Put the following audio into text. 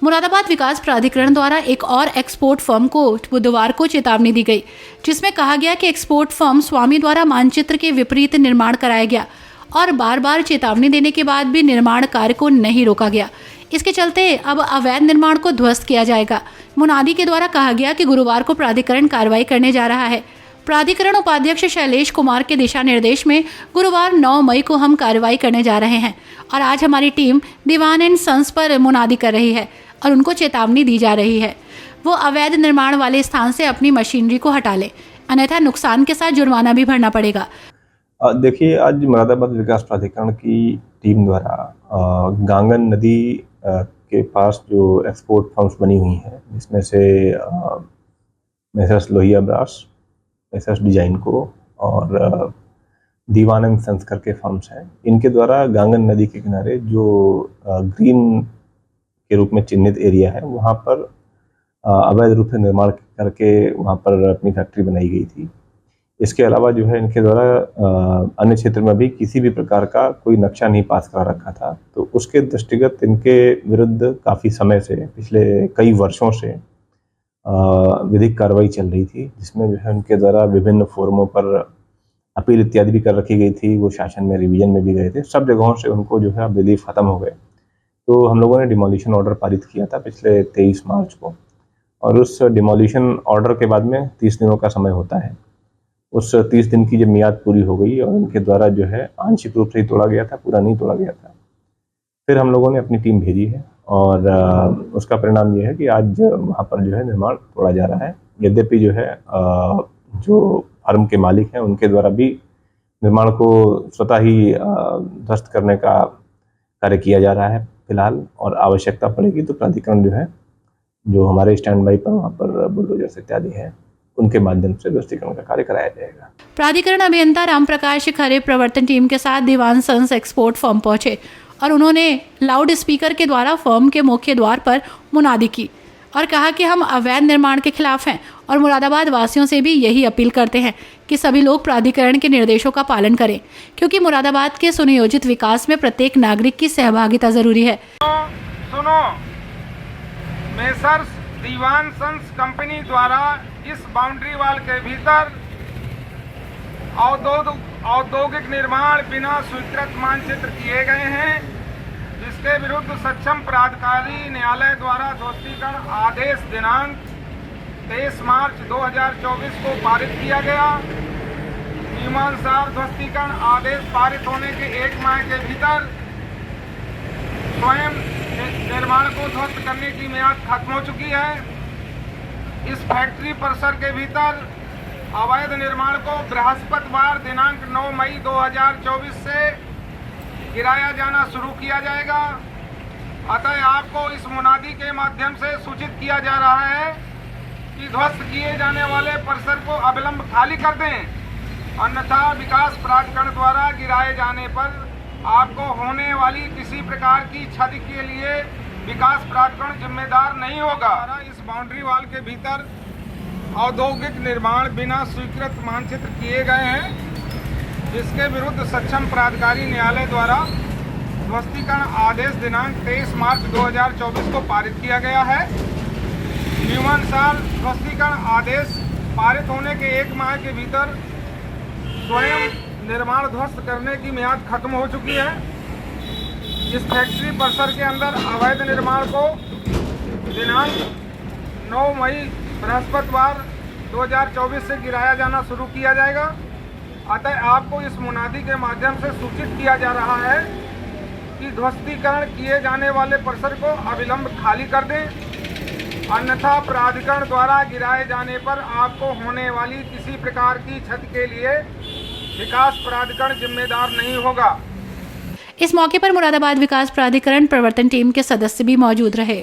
मुरादाबाद विकास प्राधिकरण द्वारा एक और एक्सपोर्ट फर्म को बुधवार को चेतावनी दी गई, जिसमें कहा गया कि एक्सपोर्ट फर्म स्वामी द्वारा मानचित्र के विपरीत निर्माण कराया गया और बार बार चेतावनी देने के बाद भी निर्माण कार्य को नहीं रोका गया। इसके चलते अब अवैध निर्माण को ध्वस्त किया जाएगा। मुनादी के द्वारा कहा गया कि गुरुवार को प्राधिकरण कार्रवाई करने जा रहा है। प्राधिकरण उपाध्यक्ष शैलेश कुमार के दिशा निर्देश में गुरुवार 9 मई को हम कार्रवाई करने जा रहे हैं और आज हमारी टीम दीवान एंड सन्स पर मुनादी कर रही है और उनको चेतावनी दी जा रही है वो अवैध निर्माण वाले स्थान से अपनी मशीनरी को हटा लें, अन्यथा नुकसान के साथ जुर्माना भी भरना पड़ेगा। देखिए, आज मुरादाबाद विकास प्राधिकरण की टीम द्वारा गांगन नदी के पास जो एक्सपोर्ट फर्म्स बनी हुई हैं, जिसमें से messrs Lohia brass, messrs design को और दीवान एंड सन्स करके फर्म्स हैं, इनके द्वारा गांगन नदी के किनारे जो ग्रीन के रूप में चिन्हित एरिया है, वहाँ पर अवैध रूप से निर्माण करके वहाँ पर अपनी फैक्ट्री बनाई गई थी। इसके अलावा जो है इनके द्वारा अन्य क्षेत्र में भी किसी भी प्रकार का कोई नक्शा नहीं पास करा रखा था, तो उसके दृष्टिगत इनके विरुद्ध काफ़ी समय से, पिछले कई वर्षों से विधिक कार्रवाई चल रही थी, जिसमें जो है उनके द्वारा विभिन्न फोरमों पर अपील इत्यादि भी कर रखी गई थी। वो शासन में रिवीजन में भी गए थे, सब जगहों से उनको जो है अब रिलीफ खत्म हो गए। तो हम लोगों ने डिमोलिशन ऑर्डर पारित किया था पिछले 23 मार्च को, और उस डिमोलिशन ऑर्डर के बाद में 30 दिनों का समय होता है। उस 30 दिन की जब मियाद पूरी हो गई और उनके द्वारा जो है आंशिक रूप से ही तोड़ा गया था, पूरा नहीं तोड़ा गया था, फिर हम लोगों ने अपनी टीम भेजी है और उसका परिणाम ये है कि आज वहाँ पर जो है निर्माण तोड़ा जा रहा है। यद्यपि जो है जो फर्म के मालिक हैं उनके द्वारा भी निर्माण को स्वतः ही ध्वस्त करने का कार्य किया जा रहा है फिलहाल, और आवश्यकता पड़ेगी तो प्राधिकरण जो है, जो हमारे स्टैंड बाई पर वहाँ पर बुलडोजर्स इत्यादि हैं, उनके माध्यम से ध्वस्तीकरण का कार्य कराया जाएगा। प्राधिकरण अभियंता राम प्रकाश खरे प्रवर्तन टीम के साथ दीवान सन्स एक्सपोर्ट फर्म पहुंचे और उन्होंने लाउड स्पीकर के द्वारा फर्म के मुख्य द्वार पर मुनादी की और कहा कि हम अवैध निर्माण के खिलाफ हैं और मुरादाबाद वासियों से भी यही अपील करते हैं कि सभी लोग प्राधिकरण के निर्देशों का पालन करें, क्योंकि मुरादाबाद के सुनियोजित विकास में प्रत्येक नागरिक की सहभागिता जरूरी है। सुनो, मेसर्स दीवान सन्स कंपनी द्वारा इस बाउंड्री वाल के भीतर औद्योगिक निर्माण बिना स्वीकृत मानचित्र किए गए हैं, जिसके विरुद्ध सक्षम प्राधिकारी न्यायालय द्वारा ध्वस्तीकरण आदेश दिनांक 23 मार्च 2024 को पारित किया गया। नियमानुसार ध्वस्तीकरण आदेश पारित होने के 1 माह के भीतर स्वयं निर्माण को ध्वस्त करने की मियाद खत्म हो चुकी है। इस फैक्ट्री परिसर के भीतर अवैध निर्माण को बृहस्पतिवार दिनांक 9 मई 2024 से गिराया जाना शुरू किया जाएगा। अतः आपको इस मुनादी के माध्यम से सूचित किया जा रहा है कि ध्वस्त किए जाने वाले परिसर को अविलंब खाली कर दें, अन्यथा विकास प्राधिकरण द्वारा गिराए जाने पर आपको होने वाली किसी प्रकार की क्षति के लिए विकास प्राधिकरण जिम्मेदार नहीं होगा। इस बाउंड्री वाल के भीतर औद्योगिक निर्माण बिना स्वीकृत मानचित्र किए गए हैं, जिसके विरुद्ध सक्षम प्राधिकारी न्यायालय द्वारा ध्वस्तीकरण आदेश दिनांक 23 मार्च 2024 को पारित किया गया है। नियमानुसार ध्वस्तीकरण आदेश पारित होने के 1 माह के भीतर स्वयं निर्माण ध्वस्त करने की मियाद खत्म हो चुकी है। इस फैक्ट्री परिसर के अंदर अवैध निर्माण को दिनांक 9 मई बृहस्पतिवार 2024 से गिराया जाना शुरू किया जाएगा। अतः आपको इस मुनादी के माध्यम से सूचित किया जा रहा है कि ध्वस्तीकरण किए जाने वाले परिसर को अविलंब खाली कर दें, अन्यथा प्राधिकरण द्वारा गिराए जाने पर आपको होने वाली किसी प्रकार की क्षति के लिए विकास प्राधिकरण जिम्मेदार नहीं होगा। इस मौके पर मुरादाबाद विकास प्राधिकरण प्रवर्तन टीम के सदस्य भी मौजूद रहे।